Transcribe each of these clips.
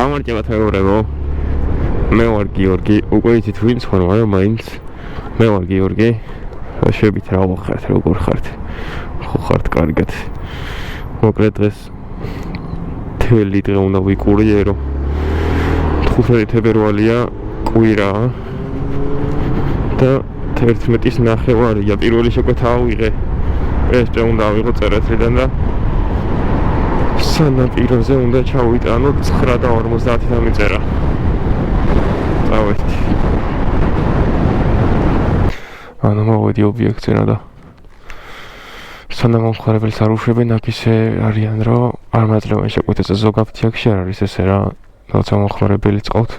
გამარჯობა თეორებო. მე ვარ გიორგი, უკვე იცით ვინც ხარ, მაგრამ მაინც მე ვარ გიორგი. შევით რა ვახართ, როგორ ხართ? ხო ხართ კარგად. მოკლედ დღეს თელი დღე უნდა ვიყურიერო. 5 თებერვალია, კვირაა და 11-ის ნახევარია. პირველი შეკვეთა ავიღე. ეს წე უნდა ავიღო წერეთლიდან და სანაპიროზე უნდა ჩავიტანო 9:50 დამიწერა. წავედი. ანუ მოვედი ობიექტზე და სანამ მომხმარებელს არ უშვებენ, აქ ისე არიან, რომ არ მაძლევენ შეკვეთაზე. ზოგადად აქ არ არის ესე რა, როცა მომხმარებელი წავთ.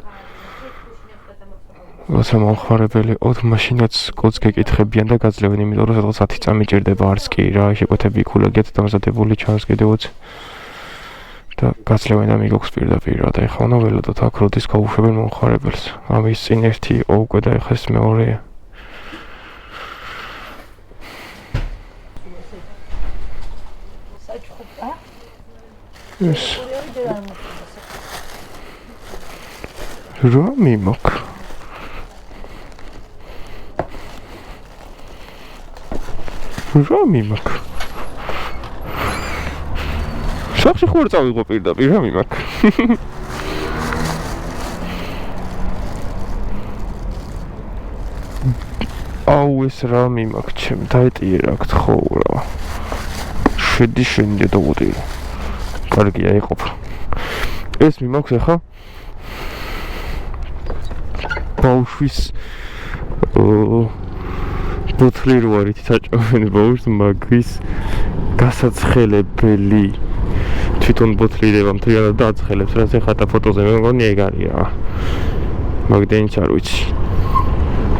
როცა მომხმარებელი ოთ მაშინაც კოდს გეკითხებიან და გაძლევენ, იმიტომ რომ სადღაც 10 წამი ჭირდება, არც კი რა, შეკვეთები იქულეგეთ დამზადებული ჩანს კიდევაც. და გაძლევენ და მიგოქვს პირდაპირ რა და ეხლა უნდა ველოდოთ აქ როდის გაუშვებენ მომხმარებელს. ამის წინ ერთი იყო უკვე და ეხლა ეს მეორეა. ეს რომი მოკ რომი მოკ სახში ხوار წავიღო პირდაპირ რა მიმაქ. აუ ეს რა მიმაქ ჩემ დაეტიე რა გთხოვრა. შედი შენდი და უდი. კარგია იყოფა. ეს მიმაქვს ახლა ბავშვის ბოთლი რო არის თაჭოვენ ბავშვს მაგის გასაცხელებელი თვითონ ბოთლიდება მთლიანად დააცხელებს რაც ეხლა და ფოტოზე მე მგონი ეგ არია. მაგდენიც არ ვიცი.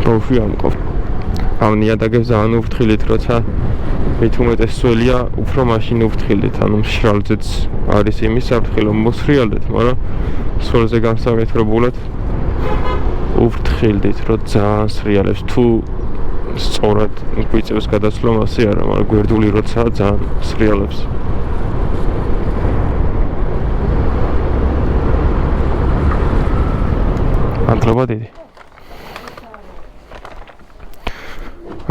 ბავშვი ამყავს. ამ ნიადაგებს ძალიან უფრთხილით, როცა მით უმეტეს სველია, უფრო მაშინ უფრთხილით, ანუ მშრალზეც არის იმის საფრთხილო მოსრიალდეთ, მაგრამ სველზე განსაკუთრებულად უფრთხილდით, რომ ძალიან სრიალებს. თუ სწორად გვიწევს გადასვლა მასე არა, მაგრამ გვერდული როცა ძალიან სრიალებს. ანტრობა დიდი.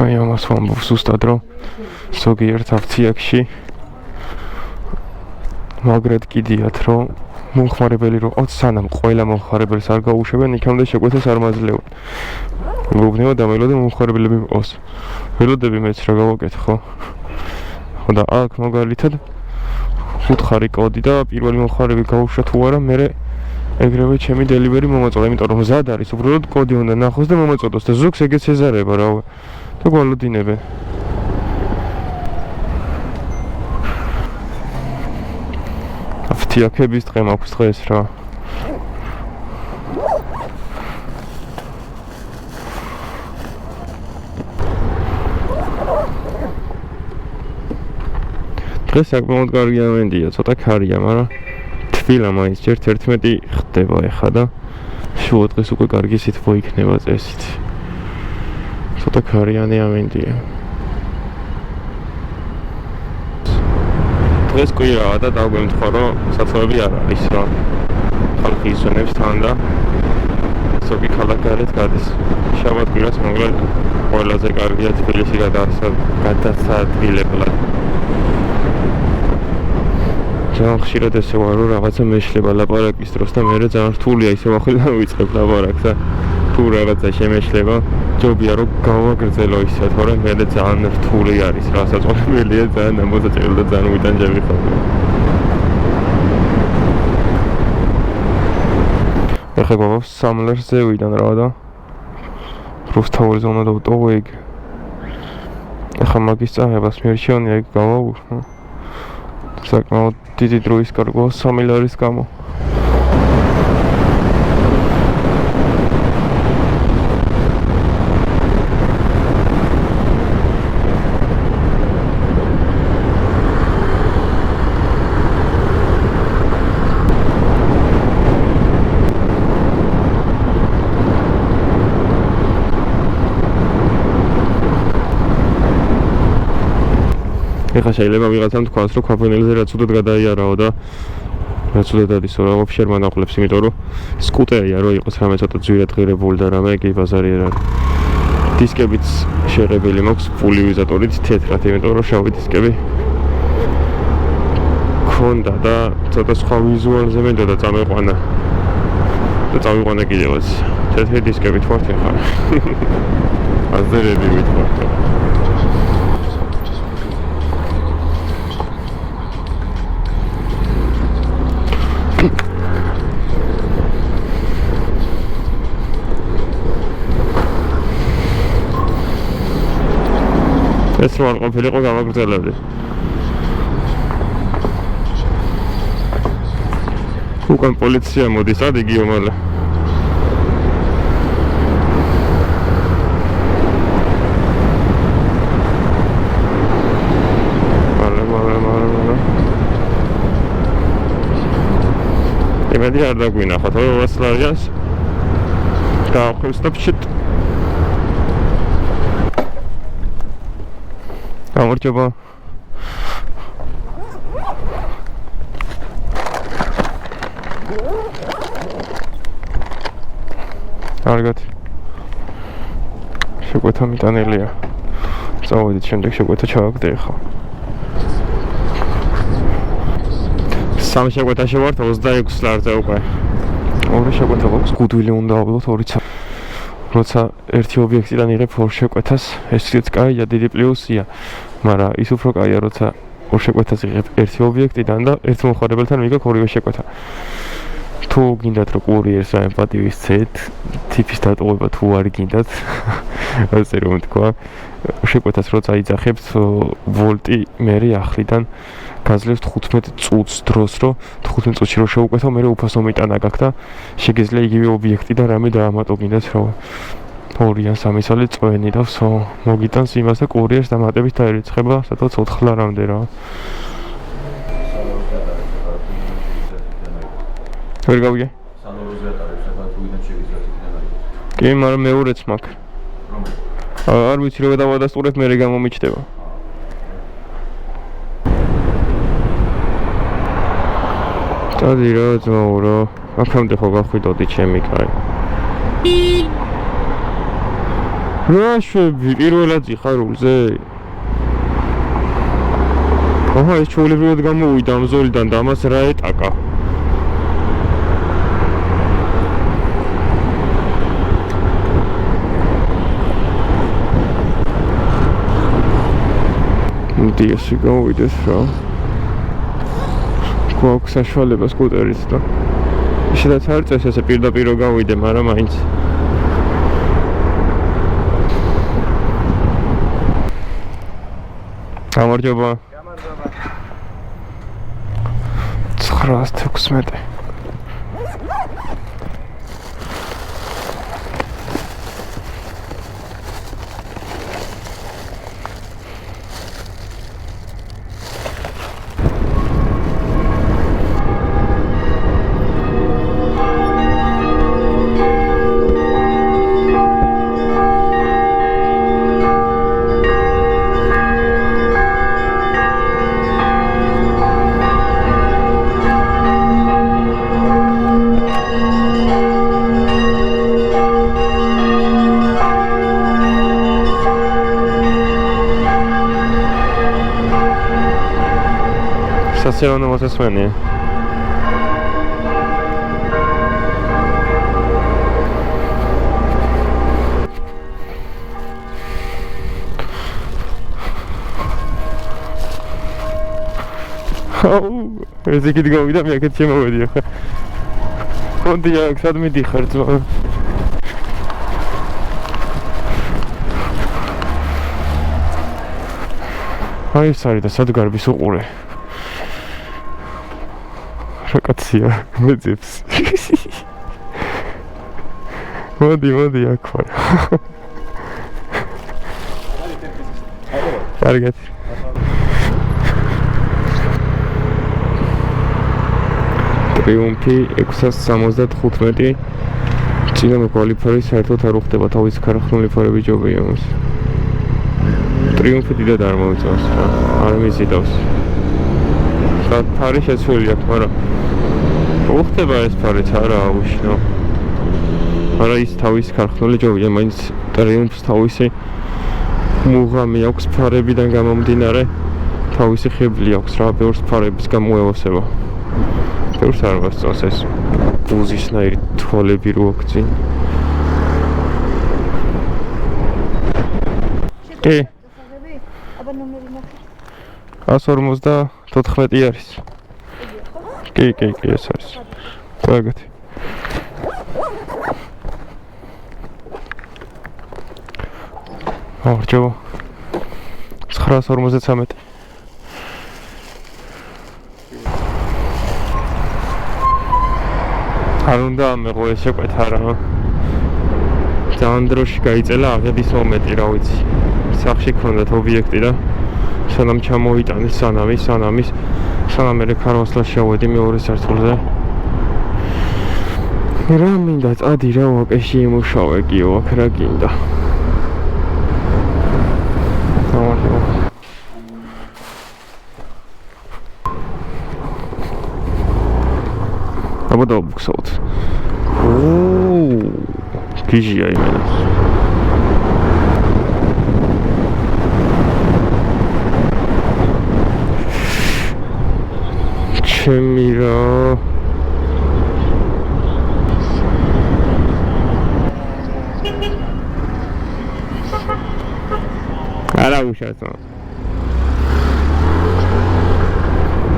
აი ამას ვამბობ ზუსტად რომ ზოგიერთ აქციებში მაგრად კიდიათ რომ მომხმარებელი რომ სანამ ყველა მომხმარებელს არ გაუშვებენ, იქამდე შეკვეთას არ მაძლევენ. მოგონება დამელოდე მომხმარებლები მყავს. ველოდები მეც რა გავაკეთე ხო და აქ მაგალითად 5 კოდი და პირველი მომხმარებელი გაუშვა თუ არა, მე ეგრევე ჩემი დელივერი მომაწოდა, იმიტომ რომ მზად არის, უბრალოდ კოდი უნდა ნახოს და მომაწოდოს და ზოგს ეგეც ეზარება რა და გვალოდინებენ. აფთიაქების დღე მაქვს დღეს რა. დღეს საკმაოდ კარგი ამენდია, ცოტა ქარია, მაგრამ თბილა მაინც ჯერ 11 ხდება ეხა და შუა დღეს უკვე კარგი სითბო იქნება წესით. ცოტა ქარიანი ამენდია. დღეს კვირაა და დაგვემთხვა რომ საცხოვრები არ არის რა. ხალხი ისვენებს თან და ზოგი ქალაქ გარეთ გადის. შაბათ-კვირას მოკლედ ყველაზე კარგია თბილისში გადასადგილებლად. ძალიან ხშირად ესე ვარ რომ რაღაცა მეშლება ლაპარაკის დროს და მე ძალიან რთულია ისე ვახელავ ვიწყებ ლაპარაკს და თუ რაღაცა შემეშლება ჯობია რომ გავაგრძელო ისე, თორემ მე ძალიან რთული არის რა, საწოლებელია ძალიან ამოსაჭრელი და ძალიან უიტანჯები ხარ. ეხლა გვაქვს სამლერზე ვიდან რა და რუსთაველზე უნდა დავტოვო ეგ. ეხლა მაგის წაღებას მიერჩევია ეგ გავაუშვო. საკმაოდ დიდი დროის კარგვა 3 ლარის გამო. ეხლა შეიძლება ვიღაცამ თქვას რომ ქვაფენელზე რაც უდოდ გადაიარაო და რაც უდადად ისო რა ვაფშე არ მანახულებს, იმიტომ რომ სკუტერია რო იყოს რამე ცოტა ძვირად ღირებული და რამე კი ბაზარი არ არის. დისკებიც შეღებილი მაქვს პულივიზატორით თეთრად, იმიტომ რომ შავი დისკები ქონდა და ცოტა სხვა ვიზუალზე მენდოდა წამეყვანა. და წავიყვანა კიდევაც. თეთრი დისკებით ვართ ახლა. აზერები ვიტყვართ. ეს რო არ ყოფილიყო გამაგრძელებდი. უკან პოლიცია მოდის, ადიგიო მალე. იმედი არ დაგვინახოთ 200 ლარიანს. დაახვევს და ფშიტ. გამარჯობა. კარგად. შეკვეთა მიტანელია. წავედით შემდეგ შეკვეთა ჩავაგდე ახლა. სამი შეკვეთაში ვართ 26 ლარზე უკვე. ორი შეკვეთა გვაქვს. გუდვილი უნდა ავიღოთ 2 როცა ერთი ობიექტიდან იღებ ორ შეკვეთას, ესეც კაია, დიდი პლუსია. მაგრამ ის უფრო კაია, როცა ორ შეკვეთას იღებ ერთი ობიექტიდან და ერთ მომხმარებელთან მიგაქვს ორივე შეკვეთა. თუ გინდათ რომ კურიერს რა პატივისცეთ, ტიპის დატოვება თუ არ გინდათ, ასე რომ თქვა, შეკვეთას როცა იძახებთ ვოლტი მერე ახლიდან გაძლევს 15 წუთს დროს, რომ 15 წუთში რო შევუკვეთო, მერე უფასო მიტანა გაქვს და შეგიძლია იგივე ობიექტიდან რამე დაამატო გინდათ რომ 2 ან 3 წელი წვენი და ვსო მოგიტანს იმას და კურიერს დამატებით დაერიცხება სადღაც 4 ლარამდე რა. ვერ გავიგე? სანოროზე ატარებს ახლა თუ ვიდან შეგიძლიათ იქიდან აიღოთ. კი, მაგრამ მეორეც მაქვს. არ ვიცი რომ დავადასტურებ, მერე გამომიჩდება. წადი რა ძმაო რა, აქამდე ხო გახვიდოდი ჩემი კაი. რა შვები, პირველად იხარულზე? აჰა, ეს ჩვეულებრივად გამოვიდა ამ ზოლიდან და ამას რა ეტაკა? დიასი გავიდეს რა. გვაქვს საშუალება სკუტერით და ისედაც არ წეს ესე პირდაპირ გავიდე, მაგრამ მაინც გამარჯობა. გამარჯობა. 916. Stazione motosmenie. ეს იქით გავიდა, მე აქეთ შემოვედი ახლა. კონდი აქ სად მიდიხარ ძმა? აი ეს არის და სად გარბის უყურე. რაკაცია, მეძებს. მოდი აქ ვარ. კარგად. ტრიუმფი 675. წინა მოკვალიფარი საერთოდ არ უხდება, თავის ქარხნული ფარები ჯობია მას. ტრიუმფი დიდად არ მოიწევს რა, არ მიზიდავს. ფარი შეცვლილი აქვს, მაგრამ უხდება ეს ფარიც არა უშნო. არა ის თავის ქარხნული ჯობია, მაინც ტრიუმფს თავისი მუღამი აქვს ფარებიდან გამომდინარე. თავისი ხიბლი აქვს რა, ბევრს ფარების გამოევასება. ბევრს არ გასწონს ეს უზისნაირი თვალები რო აქვს წინ. კი. აბა ნომერი ნახე. 154 არის. კი, ეს არის. კარგად. ორჯო 953 არ უნდა მეღო ეს შეკვეთა რა ძალიან დროში გაიწელა აღების მომენტი რა ვიცი სახში ქონდათ ობიექტი და სანამ ჩამოიტანის სანამ მე ქარვასლას შევედი მეორე სართულზე რა მინდა წადი რა ვაკეში იმუშავე კიო აქ რა გინდა აბა დავბუქსავთ. გიჟია იმენა. ჩემი რა არა უშავთ.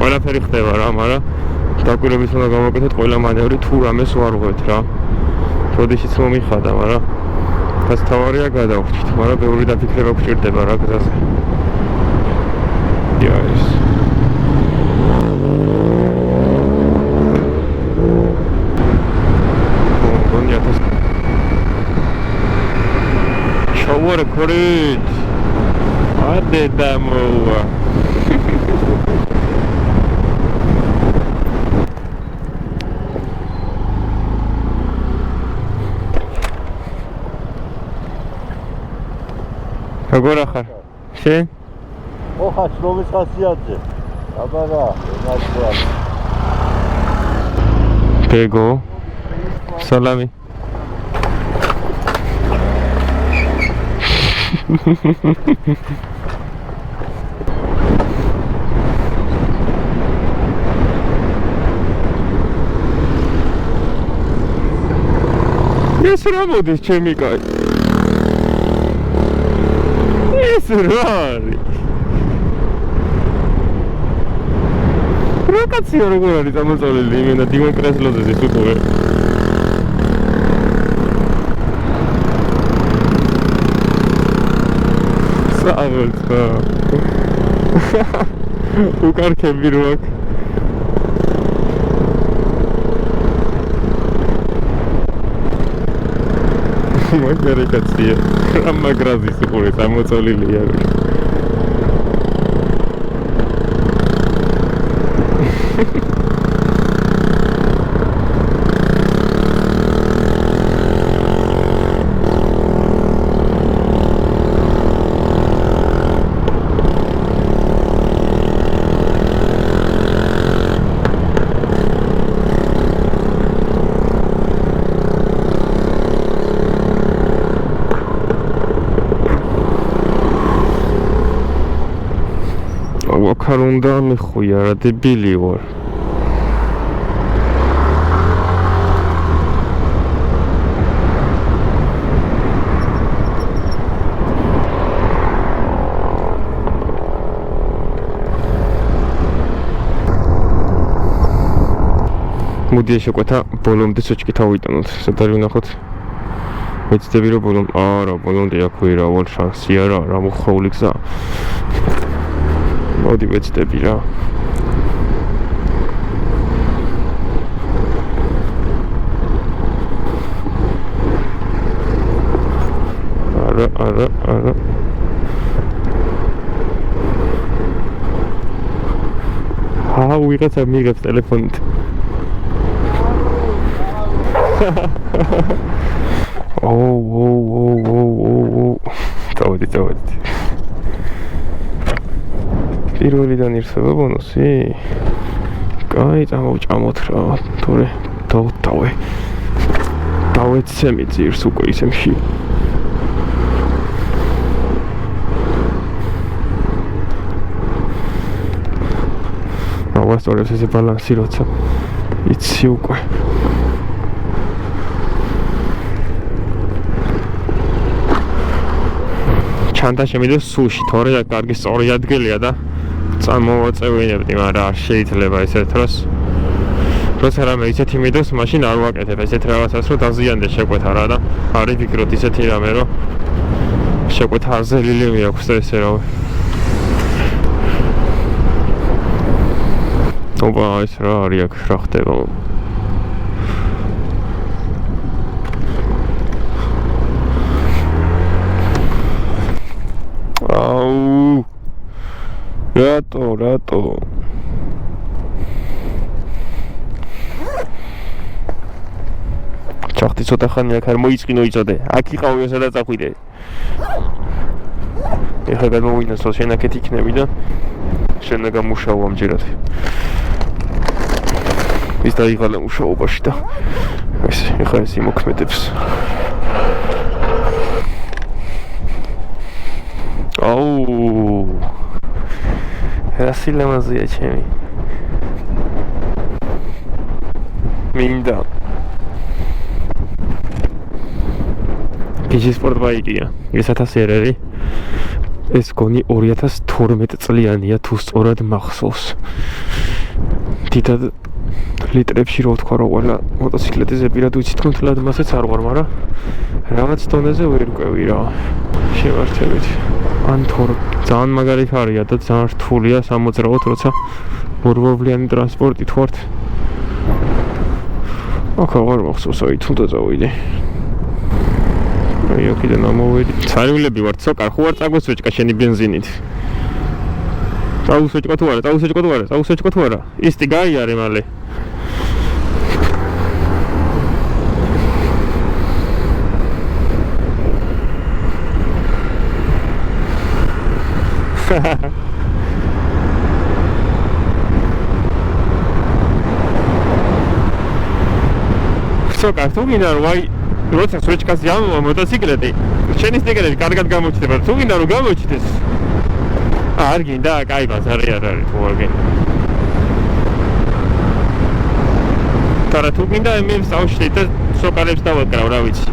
ყველაფერი ხდება რა, მაგრამ დაკვირვების უნდა გავაკეთოთ ყველა მანევრი თუ რამეს ვარ ღვეთ რა. როდესაც მომიხადა, მაგრამ დასთავარია გადავხვით, მაგრამ ბევრი დაფიქრება გვჭირდება რა გზაზე. იაის. შოვარ ქორით. ადე დამოვა. როგორ ახარ? შენ? ოხა, შრომის ხასიათზე. აბა რა, ნაცვლა. გეგო. სალამი. ეს რა მოდის ჩემი კაი? ეს რა არის? რა კაცია როგორ არის წამოწოლილი იმენა დიმონ კრესლოზე ეს უკვე საერთო უკარქები რო აქ მაგარი კაცია რა მაგრაზის უყურე წამოწოლილია აქ არ უნდა მიხუია რა დებილი ვარ მოდი შეკვეთა ბოლომდე სოჭკი თავიტანოთ სად არის ვნახოთ მეცდები რომ ბოლომ არა ბოლომდე აქვე რა ვარ შანსია რა მოხრული გზა მოდი ვეცდები რა არა ვიღაცა მიღებს ტელეფონით წავედი პირველიდან ირსება ბონუსი კაი, წამოვჭამოთ რა, თორე დავეცემი ძირს უკვე ისემში. ავასწორებს ესე ბალანსი როცა იცი უკვე. ჩანთა შემიძლია სუში, თორე აქ კარგი სწორი ადგილია და წამოვაწევინებდი, მაგრამ არ შეიძლება ესეთ დროს. როცა რამე ისეთი მიდოს, მაშინ არ ვაკეთებ ესეთ რაღაცას, რომ დაზიანდეს შეკვეთა რა და არ ვიფიქროთ ისეთი რამე, რომ შეკვეთა აზელილი მიაქვს და ესე რავი. ოპა, ეს რა არის აქ, რა ხდება? აუ. რატო? ჩახტი ცოტა ხანი აქ არ მოიწყინო იწოდე. აქ იყავიო სადაც აყვიდე. ეხლა გადმოვინასო შენ აქეთ იქნები და შენ გამუშაო ამჯერად. ის დაიღალა მუშაობაში და ეს ეხლა ეს იმოქმედებს. აუ. რა სილამაზეა ჩემი. მინდა. ის სპორტბაიკია. ეს 1000 ერერი. ეს გონი 2012 წლიანია თუ სწორად მახსოვს. დიდად ლიტრებში რო ვთქვა რომ ყველა მოტოციკლეტზე პირად ვიცი თუნთლად მასეც არ ვარ, მაგრამ რაღაც დონეზე ვერ ვკვევი რა. შევართებით. ან თორ ძალიან მაგარი ხარია და ძალიან რთულია სამოძრაოდ, როცა ორბოვლიანი ტრანსპორტით ვართ. აქ აღარ მახსოვს, აი თუნდა წავიდე. აი აქედან ამოვედი. ცარივლები ვართ, სოკარ, ხო არ წაგოსვეჭკა შენი ბენზინით. წაუსვეჭკა თუ არა? ისტი გაიარე მალე. სოკარ, თუ გინდა რომ აი როცა სვეჭკას ямოვა მოტოციკლეტი, შენი სტიკერები კარგად გამოჩნდება, თუ გინდა რომ გამოჩნდეს. არ გინდა, კაი ბაზარი არ არის თუ არ გინდა. თორე თუ გინდა იმებს ავშლით და სოკარებს დავაკრავ, რა ვიცი.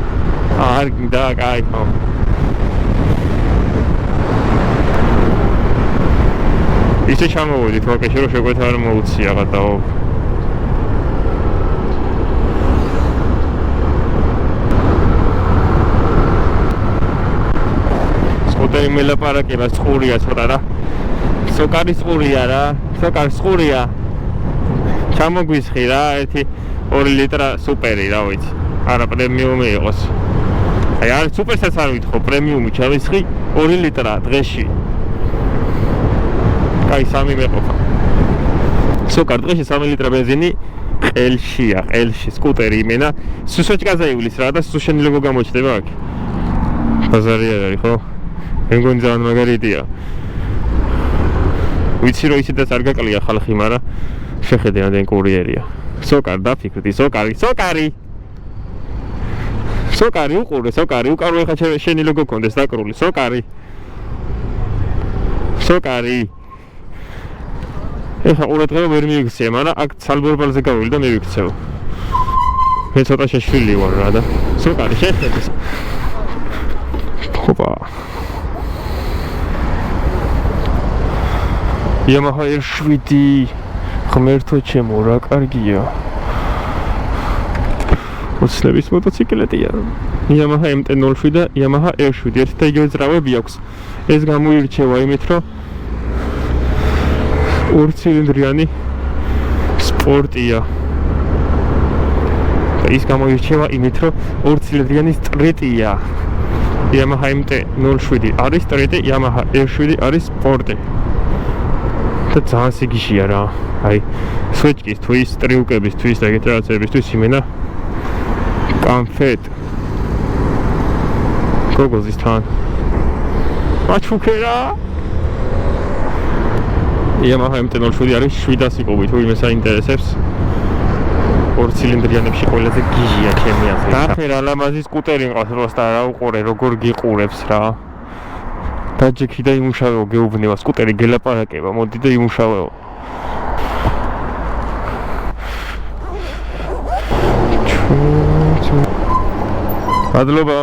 არ გინდა, კაი ხო. ისე ჩამოვედი თვალკეში რომ შეკვეთა არ მოუცია გადაო. სკუტერი მელაპარაკება წყურია ცოტა რა. სოკარი წყურია რა. სოკარი წყურია. ჩამოგვისხი რა, 1-2 ლიტრა სუპერი რა ვიცი. არა პრემიუმი იყოს. აი არ სუპერსაც არ ვითხოვ, პრემიუმი ჩავისხი 2 ლიტრა დღეში. აი 3 მეყოფა. სოკარ დღეში 3 ლიტრა ბენზინი ყელშია, ყელში სკუტერი იმენა. სუსოჭკაზე ივლის რა და სუშენი ლოგო გამოჩნდება აქ. ბაზარი არ არის ხო? მე მგონი ძალიან მაგარია. ვიცი რომ ისედაც არ გაკლია ხალხი, მაგრამ შეხედე ამდენ კურიერია. სოკარ დაფიქრდი, სოკარი. სოკარი უყურე, სოკარი უკარო ეხა შენი ლოგო კონდეს დაკრული, სოკარი. ეხა ყურადღება ვერ მივიქცია, მაგრამ აქ ცალბორბალზე გავივი და მივიქცევ. მე ცოტა შეშვილი ვარ რა და სოკარი შეხედე. ოპა. Yamaha R7 ღმერთო ჩემო რა კარგია. ოცნების მოტოციკლეტია. Yamaha MT-07 და Yamaha R7 ერთ და იგივე ძრავები აქვს. ეს გამოირჩევა იმით, რომ 2 ცილინდრიანი სპორტია. და ის გამოირჩევა იმით, რომ 2 ცილინდრიანი სტრიტია. Yamaha MT-07 არის სტრიტი, Yamaha R7 არის სპორტი. და ძალიან სიგიშია რა. აი, სვეჭკისთვის, ტრიუკებისთვის და ეგეთ რაღაცებისთვის იმენა კამფეტ. გოგოზის თან. აჩუქერა. Yamaha MT-07 არის 700 კუბი, თუ იმეს აინტერესებს. 2 ცილინდრიანებში ყველაზე გიჟია ჩემი აზრით. დაფერა ლამაზი სკუტერი მყავს როსტა რა უყურე, როგორ გიყურებს რა. დაჯექი და იმუშავეო, გეუბნება სკუტერი გელაპარაკება, მოდი და იმუშავეო. მადლობა.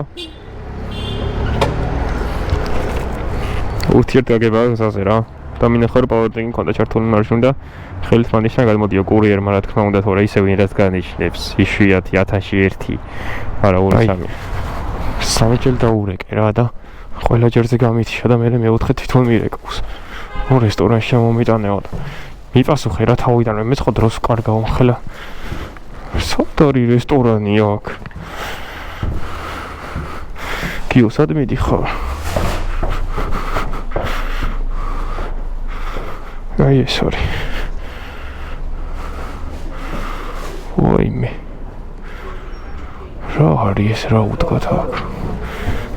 ურთიერთგაგება გზაზე რა. და მინახავ რომ პაუერტინგი მქონდა ჩართული მარშრუტი და ხელით მანიშნა გადმოდიო კურიერმა რა თქმა უნდა თორე ისევ ვინ რაც განიშნებს იშვიათი 1001 არა 2-3 სამჯერ დაურეკე რა და ყველა ჯერზე გამითიშა და მე მეოთხე თვითონ მირეკავს რესტორანში მომიტანეო და მიპასუხე რა თავიდან მე ხო დროს ვკარგავ ხელა სოფტორი რესტორანი აქ კიო სად მიდიხარ აი sorry ვაიმე რა არის რა უდგათ აქ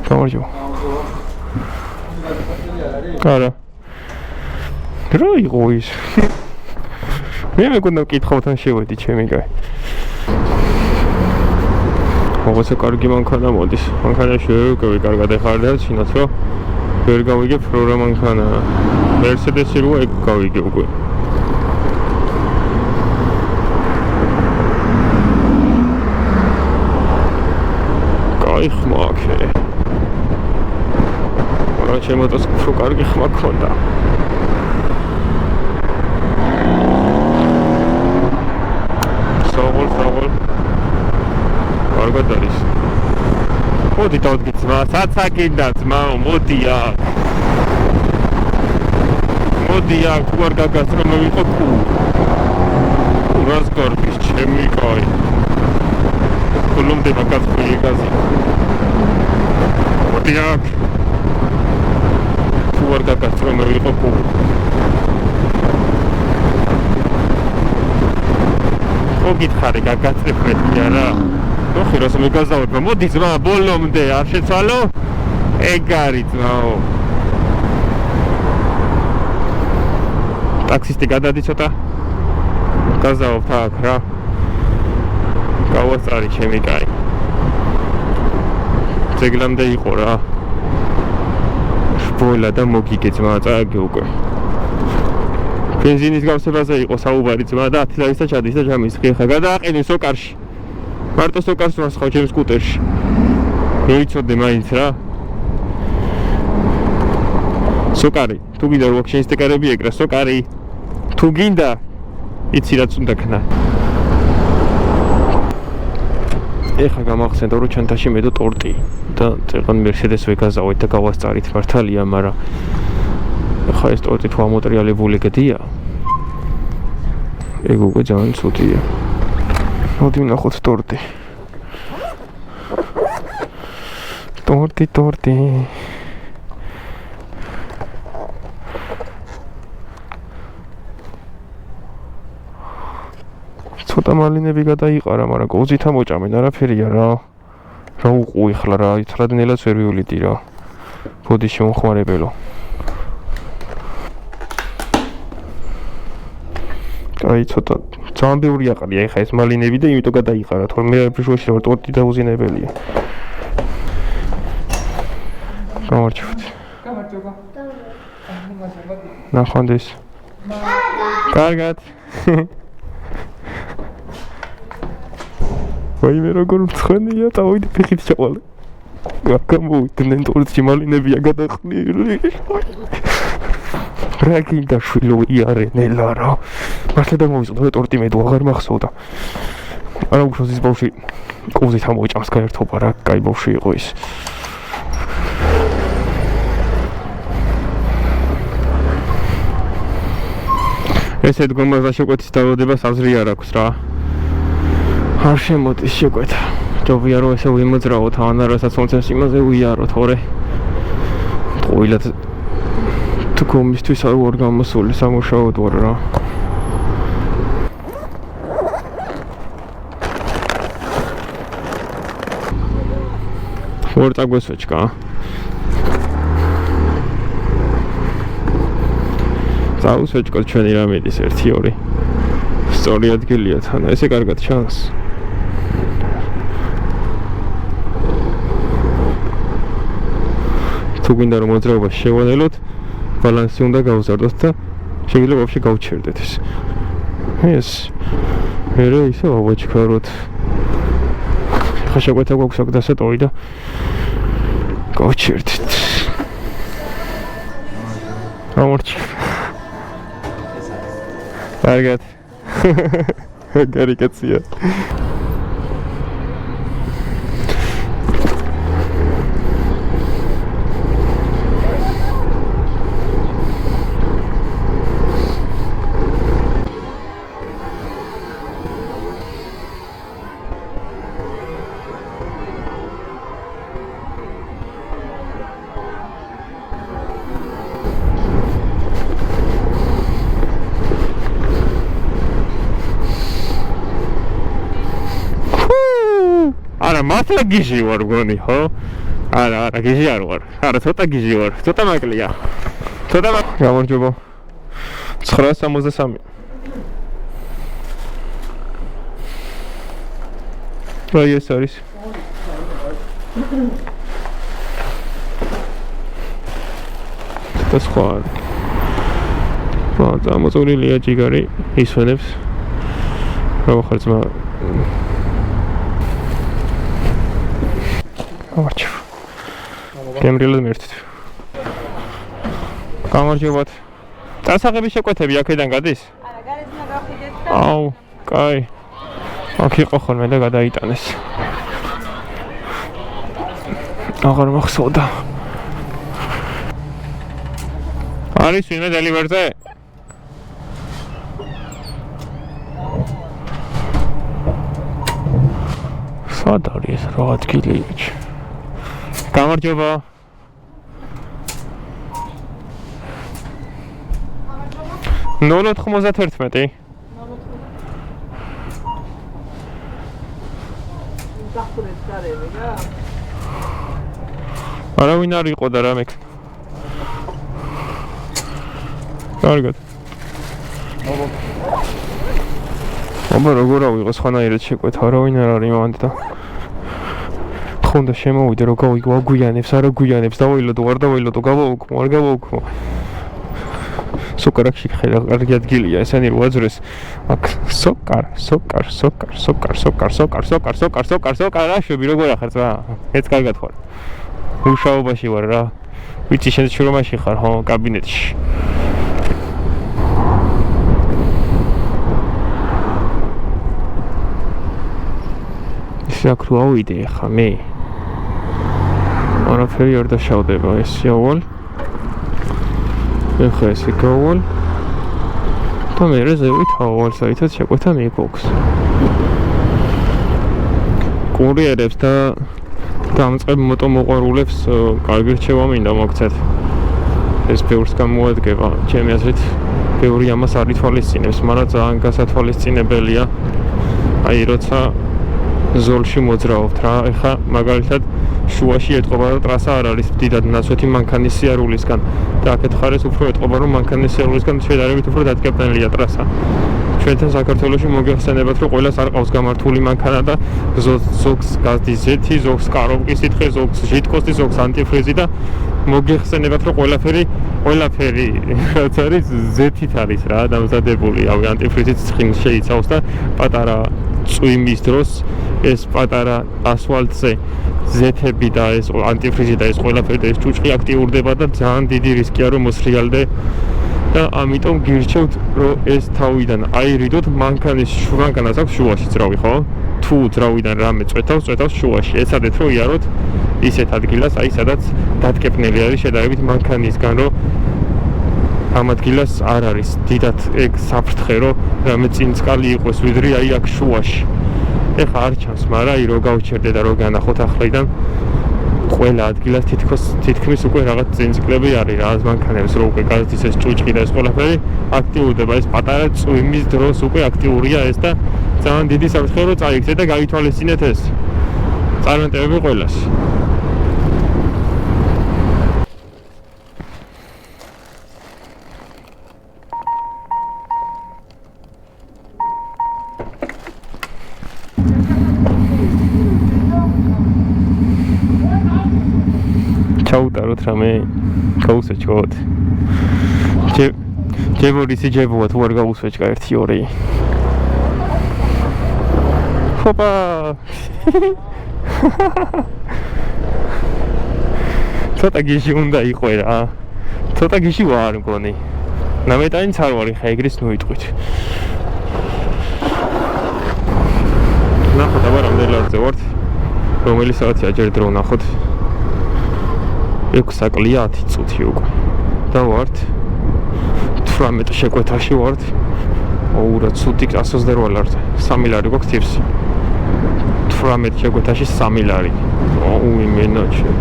გამარჯობა კარა რა იყო ის მე მეკონა კითხავთან შევედი ჩემი კაი მოგოცა კარგი მანქანა მოდის მანქანაში ვიყავი კარგად ეხარდა ცინაც რომ ვერ გავიგებ რა მანქანა Mercedes-ი რო ეგ გავიგე უკვე კაი ხმა აქე რა შემოწოს უფრო კარგი ხმა ქონდა საღოლ კარგად არის მოდი დავდგე ძმა საცაკინდა ძმაო მოდი აქ მოდი აქ თუ არ გაგასწრო მე ვიყო რას გარბის ჩემი კაი კოლომდება გასწრული გაზი მოდი აქ თუ არ გაგასწრო მე ვიყო ხო გითხარი გაგაწრებდი არა ნახე რას მე გაზავება მოდი ძმა ბოლომდე არ შეცვალო ეგ არის ძმაო ტაქსისტი გადადი ცოტა გაზავებ აქ რა გავაწარი ჩემი კაი ძეგლამდე იყო რა შპოილა და მოგიგე ძმა წააგე უკვე ბენზინის გავსებაზე იყო საუბარი ძმა და 10 ლარისა ჩადის და ჯამის ხა გადააყენი სოკარში მარტო სოკარს ვასხავ ჩემ სკუტერში მე ვიცოდე მაინც რა სოკარი თუ გინდა რომ შენ სტეკარები ეკრა სოკარი თუ გინდა იცი რაც უნდა ქნა ეხა გამახსენდა რომ ჩანთაში მე და ტორტი და წეღან Mercedes ვეგაზავით და გავასწარით მართალია მაგრამ ეხა ეს ტორტი თუ ამოტრიალებული გდია ეგ უკვე ძალიან ცუდია მოდი ვნახოთ ტორტი ცოტა მალინები გადაიყარა, მაგრამ გოზით ამოჭამენ, არაფერია რა. რა უყუი ხლა რა, ითრადნელად ვერ ვიულიდი რა. ბოდიში მომხმარებელო. აი ცოტა ძალიან ბევრი აყრია ეხა ეს მალინები და იმიტომ გადაიყარა, თორემ მე ფრიშოში ვარ ტორტი დაუზინებელია. გამარჯობთ. გამარჯობა. ნახვანდეს. კარგად. ვაიმე როგორ მცხენია, წავიდე ფეხით ჩავალე. გამოვიდნენ ტორტში მალინებია გადაყნილი. რა გინდა შვილო იარენელა რა. მართლა დამოვიწყდა ტორტი მე თუ აღარ მახსოვდა. არა უბრალოდ ის ბავშვი კუზით ამოიჭამს გაერთობა რა, კაი ბავშვი იყო ის. ესე დგომაზე შეკვეთის დაავადებას აზრი არ აქვს რა. არ შემოდის შეკვეთა. ჯობია რომ ესე ვიმოძრაოთ, ან რასაც მომწონს იმაზე ვიაროთ, თორე ყოველად დგომისთვის არ ვარ გამოსული, სამუშაოდ ვარ რა. ვარ წაგვესვეჩკა. წავუსვეჭკოთ ჩვენი რამედის 1-2 სწორი ადგილია თან ესე კარგად ჩანს თუ გვინდა რომ მოძრაობას შევანელოთ ბალანსი უნდა გავზარდოთ და შეიძლება ვაფშე გავჩერდეთ ეს მერე ისე ავაჩქაროთ ხა შეგვეთა გვაქვს აქ დასატოვი და გავჩერდით ამორჩი კარგად გარიკაცია არა მართლა გიჟი ვარ გონი ხო? არა გიჟი არ ვარ. არა ცოტა გიჟი ვარ. ცოტა მაკლია. ცოტა გამარჯობა. 963. აი ეს არის. ეს ხო არის. მოწოლილია ჯიგარი ისვენებს. რა ხარ ძმა გამარჯობა. გემრიელად მერტით. გამარჯობათ. დასაღების შეკვეთები აქედან გადის? არა, გარედან გავხიდეთ და აუ, კაი. აქ იყო ხოლმე და გადაიტანეს. აღარ მახსოვდა. არის ვინმე დელივერზე? სად არის რა ადგილია? გამარჯობა. ნოლ 91. დახურეთ გარები რა. არავინ არ იყო და რა მექ. კარგად. აბა როგორ ავიღო სხვანაირად შეკვეთა არავინ არ არის მანდ და ხონდა შემოვიდე რომ გავიგვიანებს არა გვიანებს დავაილოდო არ დავაილოდო გავაუქმო არ გავაუქმო სოკარაკში ხერა კარგი ადგილია ესენი რო აძრეს აქ სოკარ აშვები როგორ ახარ ძმა ეს კარგად ხარ მუშაობაში ვარ რა ვიცი შენ შრომაში ხარ ხო კაბინეტში ისე აქ რო ავიდე ხა მე არაფერი არ დაშავდება ეს შეავალ ეხა ესე გავალ და მე ზევით ავალ საერთოდ შეკვეთა მიგოქს კურიერებს და დამწყებ მოტომოყვარულებს კარგი რჩევა მინდა მოგცეთ ეს ბევრს გამოადგება ჩემი აზრით ბევრი ამას არ ითვალისწინებს მაგრამ ძალიან გასათვალისწინებელია აი როცა ზოლში მოძრაობთ რა ეხა მაგალითად შუაში ეტყობა რომ ტრასა არ არის დიდად ნაცვეთი მანქანის სიარულისგან და აქეთ ხარეს უფრო ეტყობა რომ მანქანის სიარულისგან შედარებით უფრო დატკეპნელია ტრასა ჩვენთან საქართველოში მოგეხსენებათ რომ ყველას არ ყავს გამართული მანქანა და ზოგს გაზდის ზეთი ზოგს კაროვკის სითხე ზოგს ჟიტკოსი ზოგს ანტიფრიზი და მოგეხსენებათ რომ ყველაფერი რაც არის ზეთით არის რა დამზადებული ავი ანტიფრიზით ცხინს შეიცავს და პატარა წვიმის დროს ეს პატარა ასფალტზე ზეთები და ეს ანტიფრიზი და ეს ყველაფერი და ეს ჭუჭყი აქტიურდება და ძალიან დიდი რისკია რომ მოსრიალდე და ამიტომ გირჩევთ რომ ეს თავიდან აირიდოთ მანქანას აქვს შუაში ძრავი ხო? თუ ძრავიდან რამე წვეთავს შუაში ეცადეთ რომ იაროთ ისეთ ადგილას აი სადაც დატკეპნელი არის შედარებით მანქანისგან რომ ამ ადგილას არ არის დიდად ეგ საფრთხე რომ რამე წინწყალი იყოს ვიდრე აი აქ შუაში ეხა არ ჩანს მაგრამ აი რო გავჩერდე და რო განახოთ ახლიდან ყველა ადგილას თითქმის უკვე რაღაც წინწკლები არის რა მანქანებს რო უკვე გაზდის ეს ჭუჭყი და ეს ყველაფერი აქტიურდება ეს პატარა წვიმის დროს უკვე აქტიურია ეს და ძალიან დიდი საფრთხე რომ წაიქცეთ და გაითვალისწინეთ ეს წარმატებები ყველას გაუსვეჭოთ რამე გაუსვეჭოთ ჯებორისი ჯებოა თუ არ გაუსვეჭკა 1-2 ჰოპა ცოტა გიში უნდა იყო რა ცოტა გიში ვარ მგონი ნამეტანიც არ ვარ ხა ეგრის ნუიტყვით ნახოთ აბა რამდენი ლარზე ვართ რომელი საათია ჯერ დრო ნახოთ 6 საკლია 10 წუთი უკვე და ვართ 18 შეკვეთაში ვართ ოურა ცუდი 128 ლარზე 3 ლარი გვაქვს თიფსი 18 შეკვეთაში 3 ლარი ოუ იმენაჩე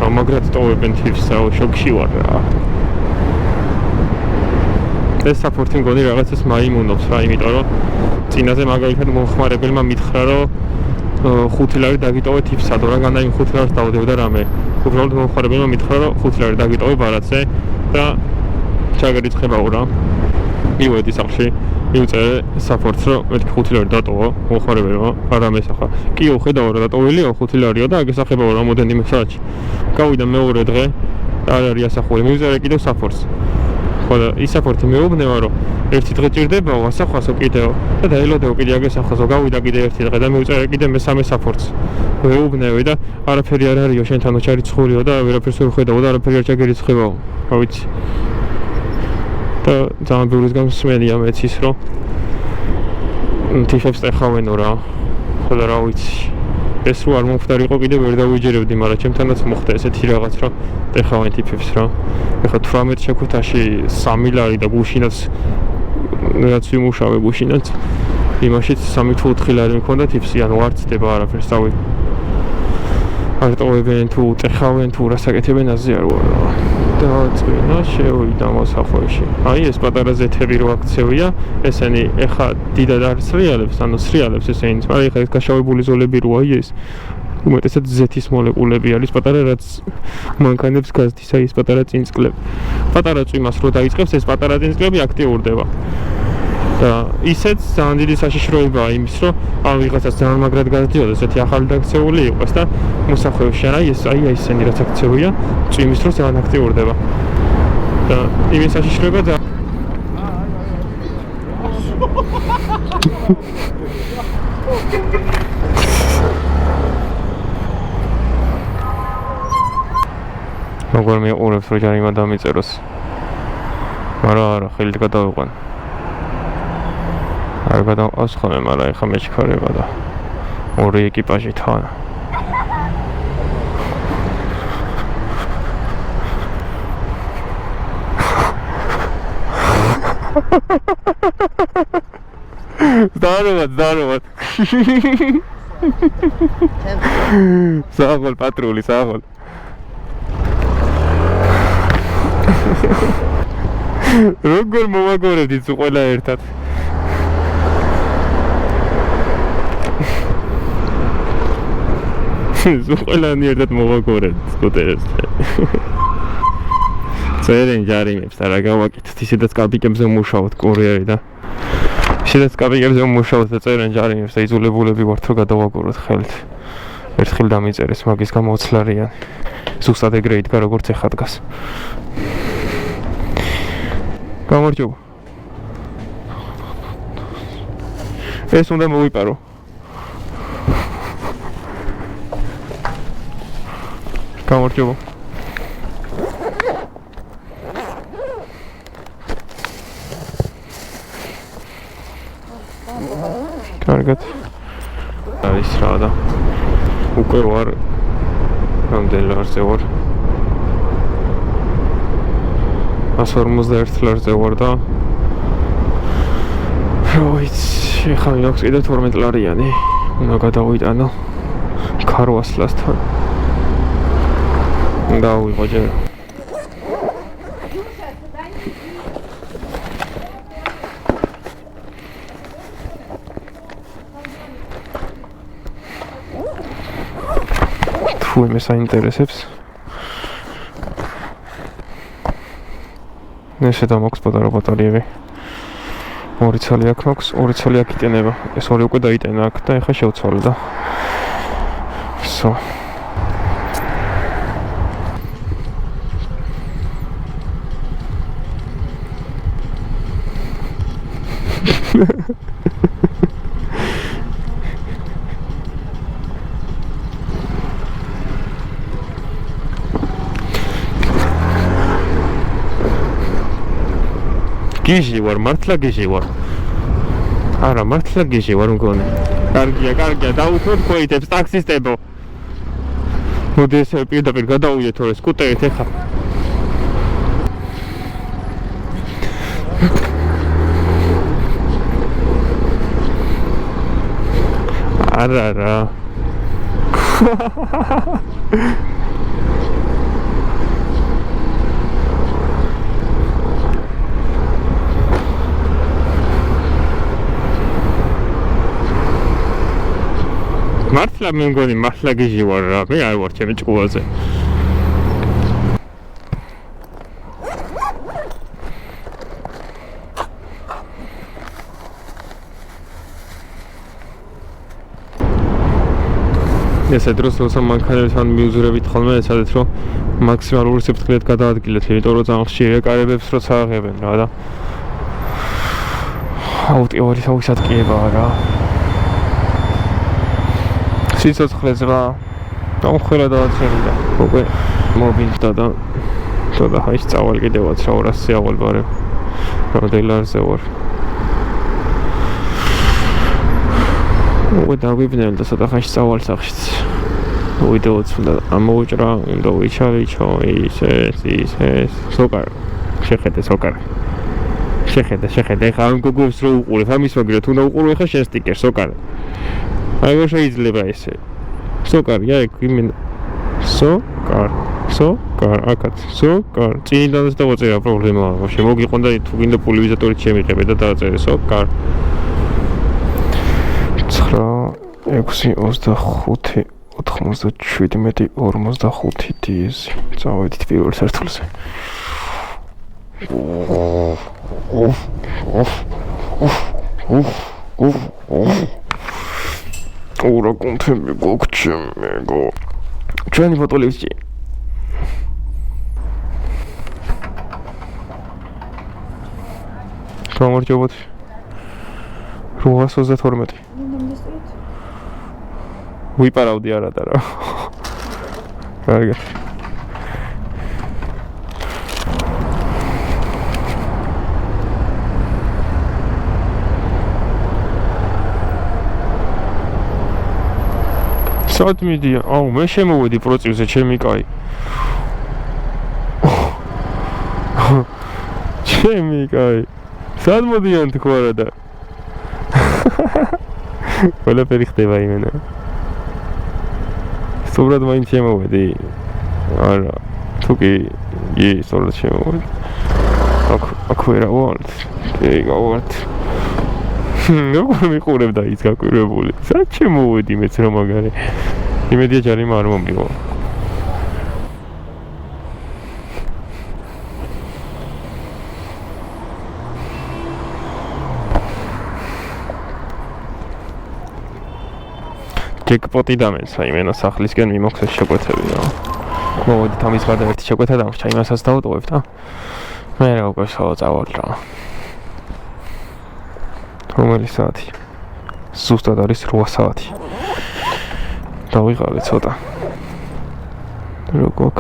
ამაგრად ტოვებენ თიფსაო შოკში ვარ რა ეს საფორთი მგონი რაღაცას მაიმუნობს რა იმიტომ რომ წინაზე მაგალითად მომხმარებელმა მითხრა რომ 5 ლარი დაგიტოვე თიფსადო რა განა იმ 5 ლარს დავდებდა რამე უბრალოდ მომხმარებელმა მითხრა რომ 5 ლარი დაგიტოვე ბარათზე და ჩაგერიცხებაო რა მივედი სახლში მივწერე საფორთს რომ მეთქი 5 ლარი დატოვა მომხმარებელმა არამე სახა კიო ხედავ რა დატოველიო 5 ლარიო და აგესახებაო რამოდენიმე საათში გავიდა მეორე დღე არ არის ასახული მივწერე კიდევ საფორთს ხოლო ის საფორთი მეუბნება რომ ერთი დღე ჭირდებაო ასახვასო კიდევ და დაელოდეო კიდე აგესახაზო გავიდა კიდე ერთი დღე და მივწერე კიდე მესამე საფორთს მეუბნები და არაფერი არ არისო შენთან ოჩარიცხურიო და ვერაფერს ვერ ხედავ და არაფერი არ ჩაგერიცხებაო რა ვიცი და ძალიან ბევრის გამსმენია მეც ის რომ თიხებს ეხავენო რა ხოლო რა ვიცი ეს რო არ მომხდარიყო კიდე ვერ დავიჯერებდი მაგრამ ჩემთანაც მოხდა ესეთი რაღაც რომ ეხავენ თიფებს რა ეხა 18 შეკვეთაში 3 ლარი და გუშინაც რაც ვიმუშავე გუშინაც იმაშიც 3-4 ლარი მქონდა თიფსი ანუ არ ცდება არაფერს დავი არ ტოვებენ თუ ეხავენ თუ რასაკეთებენ აზე არ ვარ რა და წინა შევიდა მოსახვეში აი ეს პატარა ზეთები რო აქცევია ესენი ეხა დიდად არ სრიალებს ანუ სრიალებს ესენი მაგრამ ეხა ეს გაშავებული ზოლები რო აი ეს უმეტესად ზეთის მოლეკულები არის პატარა რაც მანქანებს გაზდის აი ეს პატარა წინწკლები პატარა წვიმას რო დაიწყებს ეს პატარა წინწკლები აქტიურდება და ისეც ძალიან დიდი საშიშროებაა იმის რომ ან ვიღაცას ძალიან მაგრად გაზდიოდეს ესეთი ახალი დაქცეული იყოს და მოსახვეში არა ეს აი ესენი რაც აქცევია წვიმის დროს ძალიან აქტიურდება და იმის საშიშროება და როგორ მეყურებს რომ ჯარიმა დამიწეროს არა ხელით გადავიყვან არ გადავყავს ხოლმე მაგრამ ეხა მეჩქარება და ორი ეკიპაჟი თან Здорово. Сагол патрули, сагол. როგორ მოვაგორებდით ყველა ერთად. ყველანი ერთად მოვაგორებდით სკუტერებზე. წერენ ჯარიმებს და რა გავაკეთეთ, ისედაც კაპიკებზე მუშაობთ კურიერი და ისედაც კაპიკებზე მუშაობთ და წერენ ჯარიმებს და იძულებულები ვართ რომ გადავაგოროთ ხელით. ერთხელ დამიწერეს მაგის გამო 20 ლარიანი. ზუსტად ეგრე იდგა როგორც ეხა დგას. გამარჯობა. ეს უნდა მოვიპარო. გამარჯობა. კარგად. არის რა და უკვე ვარ რამდენ ლარზე ვარ? 151 ლარზე ვარ და რა ვიცი, ხა მაქვს კიდევ 12 ლარიანი. უნდა გადავიტანო ქარვასლასთან. დავიღო ჯერ. თუ მე საინტერესებს ესე და მაქვს პატარა ბატარეები. ორი ცალი აქ მაქვს, ორი ცალი აქ იტენება. ეს ორი უკვე დაიტენა აქ და ეხა შევცვალე და. Всё. გიჟი ვარ, მართლა გიჟი ვარ. არა, მართლა გიჟი ვარ მგონი. კარგია, დაუშვოთ ქვეითებს ტაქსისტებო. მოდი ესე პირდაპირ გადავიდეთ თორე სკუტერით ეხა. არა. მართლა მე მგონი მართლა გიჟი ვარ რა, მე არ ვარ ჩემი ჭკუაზე. ესე დროს როცა მანქანებთან მიუზურებით ხოლმე ეცადეთ რომ მაქსიმალური სიფრთხილედ გადაადგილეთ, იმიტომ რომ ძალიან ხშირია კარებებს როცა აღებენ რა და აუტიორი თავისად კიებაა რა. სიცოცხლეც რა დამხვრა დააწერია. უკვე მობილდა და ხაი წავალ კიდევაც რა 200-ზე ავალ ბარემ. როდელარზე ვარ. უკვე დავიბნელ და ცოტა ხანში წავალ სახშიც. ვიდეოც უნდა ამოუჭრა, უნდა ვიჩავიჩო, ის. სოკარ. შეხედე სოკარ. შეხედე, ხა ამ გოგოს რო უყურებ, ამის მაგრად უნდა უყურო ხა შენ სტიკერს სოკარ. აი რა შეიძლება ესე. სოკარია ეგ იმენ სოკარ, აკაც სოკარ. წინიდანაც დავაწერა პრობლემაა. ვაფშე მოგიყვანდა თუ გინდა პულივიზატორით შემიყებე და დააწერე სოკარ. 9 6 25 97 45 დიეზი. წავედით პირველ სართულზე. Ora კონთემი გოგჩემეგო. ჩვენი ფოტოლივსი. გამარჯობათ. 832. ვიპარავდი არა და რა. კარგად. სად მიდია? აუ, მე შემოვედი პროცესზე, ჩემი კაი. ჩემი კაი. სად მოდიან თქო არა და. ყველაფერი ხდება იმენა. სწორად მაინც შემოვედი. არა, თუკი სწორად შემოვედი. აქ ვერა ვარ. კი, გავართ. როგორ მიყურებდა ის გაკვირვებული. სად შემოვედი მეც რომ მაგარი. იმედია ჯარიმა არ მომივა. ჯეკპოტი დამეცა იმენა სახლისკენ მიმოხსეს შეკვეთები რა. მოვედით ამის გარდა ერთი შეკვეთა დამრჩა, იმასაც დავუტოვებთ და მე რა უკვე წავალ რა. რომელი საათი? ზუსტად არის 8 საათი. დავიღალე ცოტა. როგორ?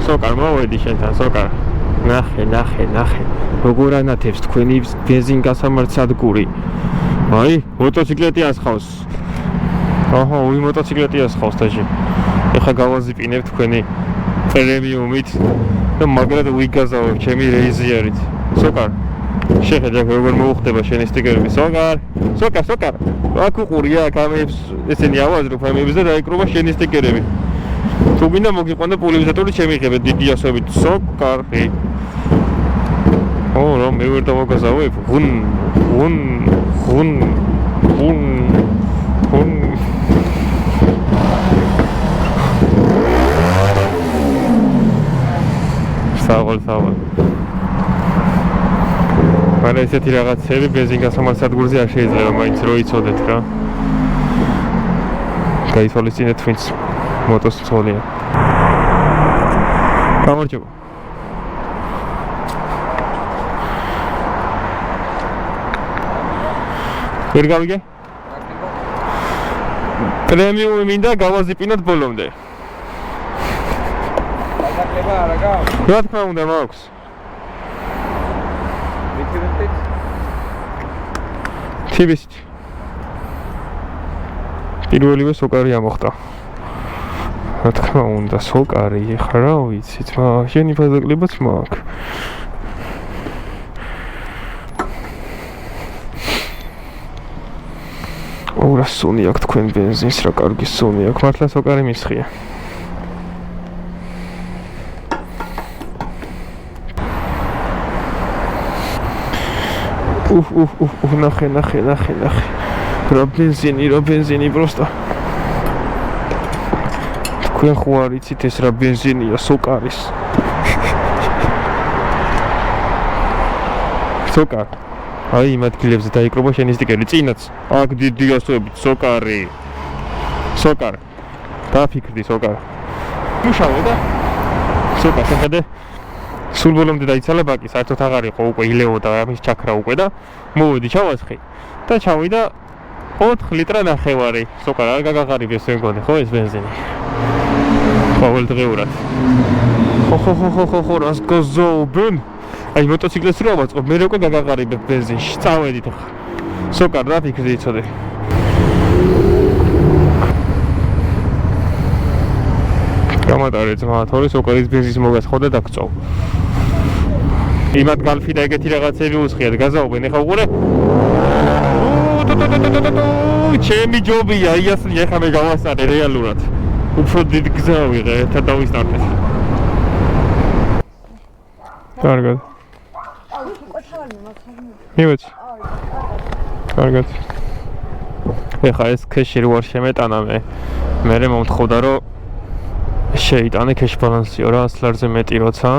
სოკარ მოვედი შენთან, სოკარ. ნახე. როგორ ანათებს თქვენი ბენზინგასამართ სადგური? აი, მოტოციკლეტი ასხავს. აჰა, უი მოტოციკლეტი ასხავს თაჟი. ეხა გავაზიპინებ თქვენი პრემიუმით და მაგრად ვიგაზავებ ჩემი რეიზიერით. სოკარ. შეხედე როგორ მოუხდება შენი სტიკერები. სოკარ. აქ უყურია კამერებს, ესენი ავაზრობ ამებს და დაიკრობა შენი სტიკერები. თუ გინდა მოგიყვანდა პულივიზატორი შემიღებე დიდი ასობით. სოკარი. რა მე ვერ დავაგაზავებ. ღუნ. სავალ. მაგრამ ესეთი რაღაცები ბენზინგასამართ სადგურზე არ შეიძლება მაინც რო იცოდეთ რა. გაითვალისწინეთ ვინც მოტოს მცველია. გამარჯობა. ვერ გავიგე? პრემიუმი მინდა გავაზიპინოთ ბოლომდე. გადაგება არა გაქვს? რა თქმა უნდა მაქვს. მითივით? თიბისით. პირველივე სოკარი ამოხდა. რა თქმა უნდა, სოკარი, ეხლა რა ვიცით, შენი ფაზაკლებაც მაქვს. რა სუნი აქვს თქვენ ბენზინს, რა კარგი სუნი აქვს, მართლა სოკარი მისხია. ნახე. რა ბენზინი პროსტა. თქვენ ხო არ იცით ეს რა ბენზინია, სოკარის. სოკარ. აი იმ ადგილებზე დაიკრობა შენი სტიკერი წინაც. აქ დიდი ასოებით სოკარი. სოკარ. დაფიქრდი სოკარ. მუშაობ და სოკარ შეხედე. სულ ბოლომდე დაიცალა ბაკი, საერთოდ აღარ იყო უკვე ილეოდა ამის ჩაქრა უკვე და მოვედი ჩავასხი და ჩავიდა 4 ლიტრა ნახევარი. სოკარ არ გაგაღარიბეს მეგონი, ხო ეს ბენზინი? ყოველდღიურად. ხო, რას გაზაობენ? აი მოტოციკლებს რო ავაწყობ, მე უკვე გაგაღარიბებ ბენზინში. წავედით ახლა. სოკარ დაფიქრდი იცოდე. გამატარე ძმა, თორე სოკარის ბენზინს მოგასხავ და დაგწოვ. იმათ გალფი და ეგეთი რაღაცები უსხიათ, გაზაობენ ეხა უყურე. ჩემი ჯობია, იასნი ეხა მე გავასწარე რეალურად. უფრო დიდ გზა ვიღე, ერთად დავისტარტეთ. კარგად. მივეც. კარგად. ეხა ეს ქეში რო არ შემეტანა მე მომთხოვდა რომ შეიტანე ქეშ ბალანსიო რა 100 ლარზე მეტი როცა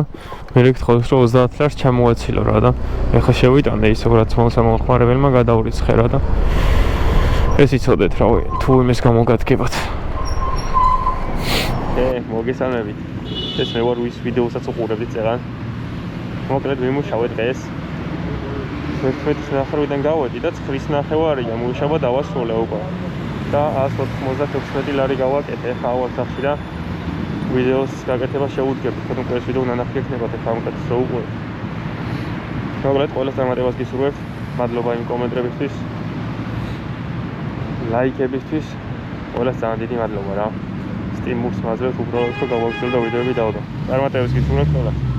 მე გითხოვს რომ 30 ლარს ჩამოაცილო რა და ეხა შევიტანე ისე რაც მომხმარებელმა გადაურიცხე რა და ეს იცოდეთ რავი თუ იმის გამოგადგებათ მოგესალმებით ეს მე ვარ ვის ვიდეოსაც უყურებთ წეგან მოკლედ ვიმუშავე დღეს 11:30-დან გავედი და 9:30-ია მუშაობა დავასრულე უკვე და 196 ლარი გავაკეთე ხა ავასახში და ვიდეოს გაკეთება შეუდგებთ, თუმცა ეს ვიდეო ნანახი ექნებათ ახლა უკეთესო უყურეთ. მოკლედ ყველას წარმატებას გისურვებთ. მადლობა იმ კომენტებისთვის, ლაიქებისთვის. ყველას ძალიან დიდი მადლობა რა. სტიმულს მაძლევთ უბრალოდ რომ გავაგრძელო და ვიდეოები დავდო. წარმატებას გისურვებთ ყველას.